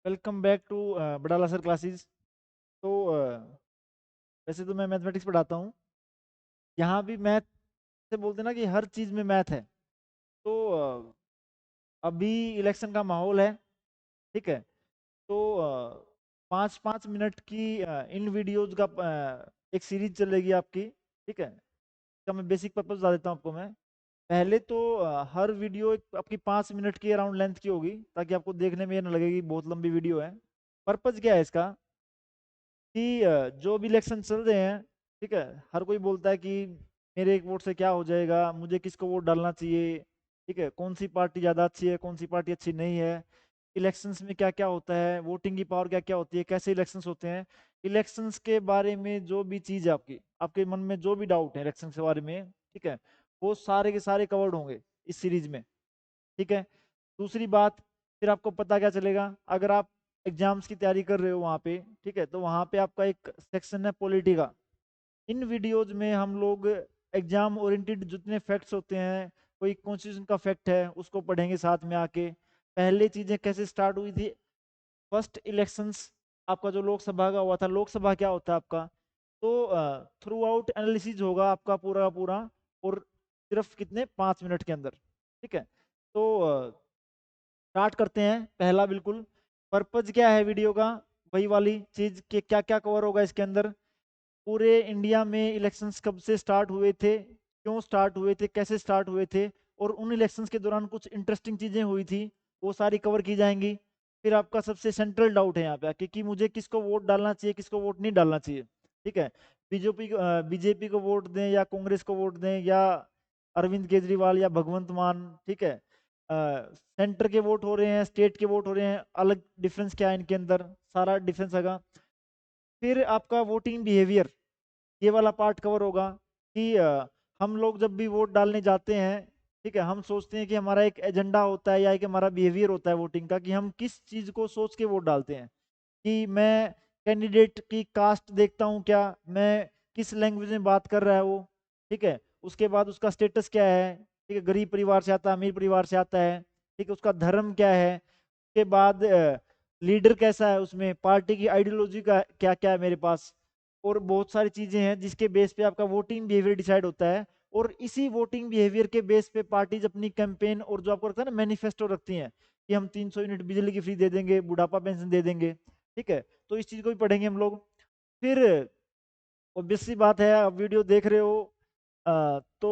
Welcome back to Badala sir classes. तो वैसे तो मैं मैथमेटिक्स पढ़ाता हूँ। यहाँ भी मैथ से बोलते हैं ना कि हर चीज़ में मैथ है। तो अभी इलेक्शन का माहौल है, ठीक है। तो 5-5 मिनट की इन वीडियोज का एक सीरीज चलेगी आपकी, ठीक है। इसका मैं बेसिक पर्पज बता देता हूँ आपको। मैं पहले तो हर वीडियो एक आपकी 5 मिनट की अराउंड लेंथ की होगी, ताकि आपको देखने में ये ना लगेगी बहुत लंबी वीडियो है। पर्पज क्या है इसका कि जो भी इलेक्शन चल रहे हैं, ठीक है, हर कोई बोलता है कि मेरे एक वोट से क्या हो जाएगा, मुझे किसको वोट डालना चाहिए, ठीक है, कौन सी पार्टी ज़्यादा अच्छी है, कौन सी पार्टी अच्छी नहीं है, इलेक्शंस में क्या क्या होता है, वोटिंग की पावर क्या क्या होती है, कैसे इलेक्शंस होते हैं। इलेक्शंस के बारे में जो भी चीज़ है आपकी आपके मन में जो भी डाउट है इलेक्शन के बारे में, ठीक है, वो सारे के सारे कवर्ड होंगे इस सीरीज में, ठीक है। दूसरी बात, फिर आपको पता क्या चलेगा, अगर आप एग्जाम्स की तैयारी कर रहे हो वहाँ पे, ठीक है, तो वहाँ पे आपका एक सेक्शन है पॉलिटी का। इन वीडियोज में हम लोग एग्जाम ओरिएंटेड जितने फैक्ट्स होते हैं, कोई कॉन्स्टिट्यूशन का फैक्ट है उसको पढ़ेंगे साथ में आके। पहले चीजें कैसे स्टार्ट हुई थी, फर्स्ट इलेक्शंस आपका जो लोकसभा का हुआ था, लोकसभा क्या होता है आपका, तो थ्रू आउट एनालिसिस होगा आपका पूरा का पूरा, और सिर्फ कितने 5 मिनट के अंदर, ठीक है। तो स्टार्ट करते हैं। पहला बिल्कुल पर्पज क्या है वीडियो का, वही वाली चीज के क्या क्या कवर होगा इसके अंदर। पूरे इंडिया में इलेक्शंस कब से स्टार्ट हुए थे, क्यों स्टार्ट हुए थे, कैसे स्टार्ट हुए थे, और उन इलेक्शंस के दौरान कुछ इंटरेस्टिंग चीजें हुई थी, वो सारी कवर की जाएंगी। फिर आपका सबसे सेंट्रल डाउट है यहाँ पे आके कि मुझे किसको वोट डालना चाहिए, किसको वोट नहीं डालना चाहिए, ठीक है। बीजेपी बीजेपी को वोट दें या कांग्रेस को वोट दें या अरविंद केजरीवाल या भगवंत मान, ठीक है। सेंटर के वोट हो रहे हैं, स्टेट के वोट हो रहे हैं, अलग डिफरेंस क्या है इनके अंदर, सारा डिफरेंस आएगा। फिर आपका वोटिंग बिहेवियर, ये वाला पार्ट कवर होगा कि हम लोग जब भी वोट डालने जाते हैं, ठीक है, हम सोचते हैं कि हमारा एक एजेंडा होता है या एक हमारा बिहेवियर होता है वोटिंग का, कि हम किस चीज़ को सोच के वोट डालते हैं, कि मैं कैंडिडेट की कास्ट देखता हूँ क्या, मैं किस लैंग्वेज में बात कर रहा है वो, ठीक है, उसके बाद उसका स्टेटस क्या है, ठीक है, गरीब परिवार से आता है, अमीर परिवार से आता है, ठीक है, उसका धर्म क्या है, उसके बाद लीडर कैसा है, उसमें पार्टी की आइडियोलॉजी का क्या क्या है मेरे पास, और बहुत सारी चीजें हैं जिसके बेस पे आपका वोटिंग बिहेवियर डिसाइड होता है। और इसी वोटिंग बिहेवियर के बेस पे पार्टीज अपनी कैंपेन और जो आपको रखता है ना मैनिफेस्टो रखती हैं, कि हम 300 यूनिट बिजली की फ्री दे देंगे, बुढ़ापा पेंशन दे देंगे, ठीक है। तो इस चीज को भी पढ़ेंगे हम लोग। फिर ऑब्वियस सी बात है, आप वीडियो देख रहे हो, तो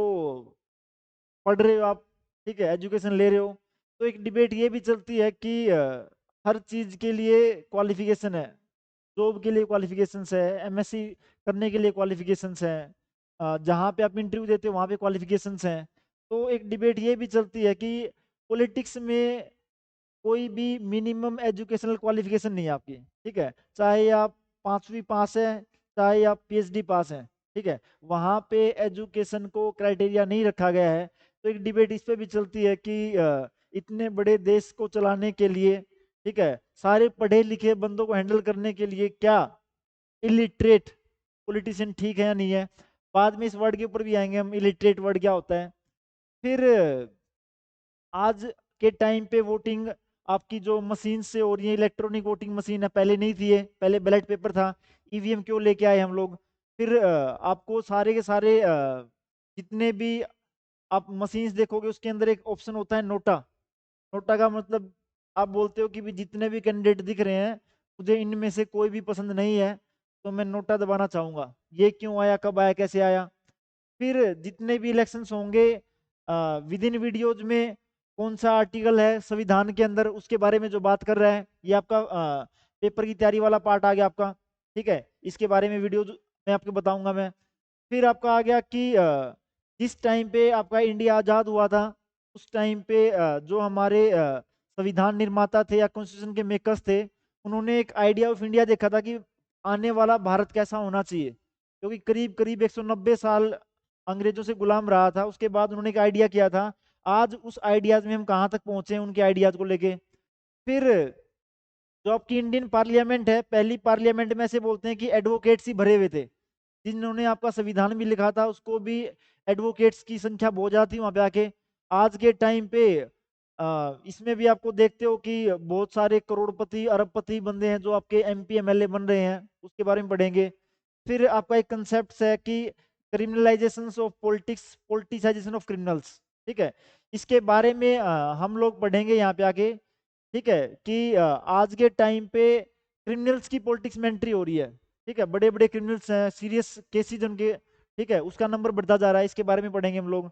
पढ़ रहे हो आप, ठीक है, एजुकेशन ले रहे हो, तो एक डिबेट ये भी चलती है कि हर चीज के लिए क्वालिफिकेशन है, जॉब के लिए क्वालिफिकेशंस है, एमएससी करने के लिए क्वालिफिकेशंस है, जहाँ पे आप इंटरव्यू देते हो वहाँ पे क्वालिफिकेशंस हैं। तो एक डिबेट ये भी चलती है कि पॉलिटिक्स में कोई भी मिनिमम एजुकेशनल क्वालिफिकेशन नहीं है आपकी, ठीक है, चाहे आप 5वीं पास है, चाहे आप पीएचडी पास हैं, ठीक है, वहाँ पे एजुकेशन को क्राइटेरिया नहीं रखा गया है। तो एक डिबेट इस पे भी चलती है कि इतने बड़े देश को चलाने के लिए, ठीक है, सारे पढ़े लिखे बंदों को हैंडल करने के लिए क्या इलिटरेट पॉलिटिशियन ठीक है या नहीं है। बाद में इस वर्ड के ऊपर भी आएंगे हम, इलिटरेट वर्ड क्या होता है। फिर आज के टाइम पे वोटिंग आपकी जो मशीन से हो रही है, इलेक्ट्रॉनिक वोटिंग मशीन है, पहले नहीं थी, ये पहले बैलेट पेपर था, ईवीएम क्यों लेके आए हम लोग। फिर आपको सारे के सारे जितने भी आप मशीन्स देखोगे उसके अंदर एक ऑप्शन होता है नोटा। नोटा का मतलब आप बोलते हो कि भी जितने भी कैंडिडेट दिख रहे हैं, मुझे इनमें से कोई भी पसंद नहीं है, तो मैं नोटा दबाना चाहूंगा। ये क्यों आया, कब आया, कैसे आया। फिर जितने भी इलेक्शंस होंगे, विद इन वीडियोज में कौन सा आर्टिकल है संविधान के अंदर उसके बारे में जो बात कर रहा है, ये आपका पेपर की तैयारी वाला पार्ट आ गया आपका, ठीक है, इसके बारे में वीडियो मैं आपको बताऊंगा मैं। फिर आपका आ गया कि जिस टाइम पे आपका इंडिया आज़ाद हुआ था, उस टाइम पे जो हमारे संविधान निर्माता थे या कॉन्स्टिट्यूशन के मेकर्स थे, उन्होंने एक आइडिया ऑफ इंडिया देखा था कि आने वाला भारत कैसा होना चाहिए, क्योंकि करीब करीब 190 साल अंग्रेजों से गुलाम रहा था। उसके बाद उन्होंने एक आइडिया किया था। आज उस आइडियाज में हम कहाँ तक पहुंचे हैं उनके आइडियाज को लेके। फिर जो आपकी इंडियन पार्लियामेंट है, पहली पार्लियामेंट में से बोलते हैं कि एडवोकेट्स ही भरे हुए थे, जिन्होंने आपका संविधान भी लिखा था उसको भी एडवोकेट्स की संख्या बहुत ज्यादा थी वहां पे आके। आज के टाइम पे इसमें भी आपको देखते हो कि बहुत सारे करोड़पति अरबपति बंदे हैं जो आपके एमपी एमएलए बन रहे हैं, उसके बारे में पढ़ेंगे। फिर आपका एक कंसेप्ट है कि criminalisation of politics, politicisation of criminals, ठीक है। इसके बारे में हम लोग पढ़ेंगे यहाँ पे आके, ठीक है, कि आज के टाइम पे क्रिमिनल्स की पॉलिटिक्स में एंट्री हो रही है, ठीक है। बड़े बड़े क्रिमिनल्स हैं, सीरियस केसेज उनके, ठीक है, उसका नंबर बढ़ता जा रहा है, इसके बारे में पढ़ेंगे हम लोग।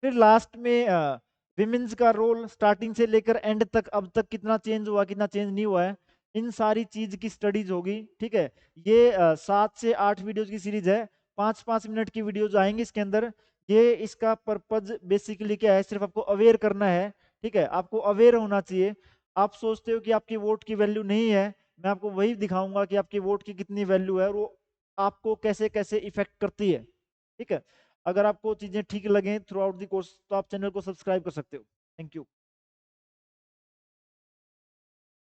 फिर लास्ट में विमेंस का रोल स्टार्टिंग से लेकर एंड तक अब तक कितना चेंज हुआ, कितना चेंज नहीं हुआ है, इन सारी चीज की स्टडीज होगी, ठीक है। ये 7 से 8 वीडियोज की सीरीज है, 5-5 मिनट की वीडियोज आएंगी इसके अंदर। ये इसका पर्पज बेसिकली क्या है, सिर्फ आपको अवेयर करना है, ठीक है, आपको अवेयर होना चाहिए। आप सोचते हो कि आपकी वोट की वैल्यू नहीं है, मैं आपको वही दिखाऊंगा कि आपकी वोट की कितनी वैल्यू है और वो आपको कैसे कैसे इफेक्ट करती है, ठीक है। अगर आपको चीजें ठीक लगें थ्रू आउट द कोर्स तो आप चैनल को सब्सक्राइब कर सकते हो। Thank you.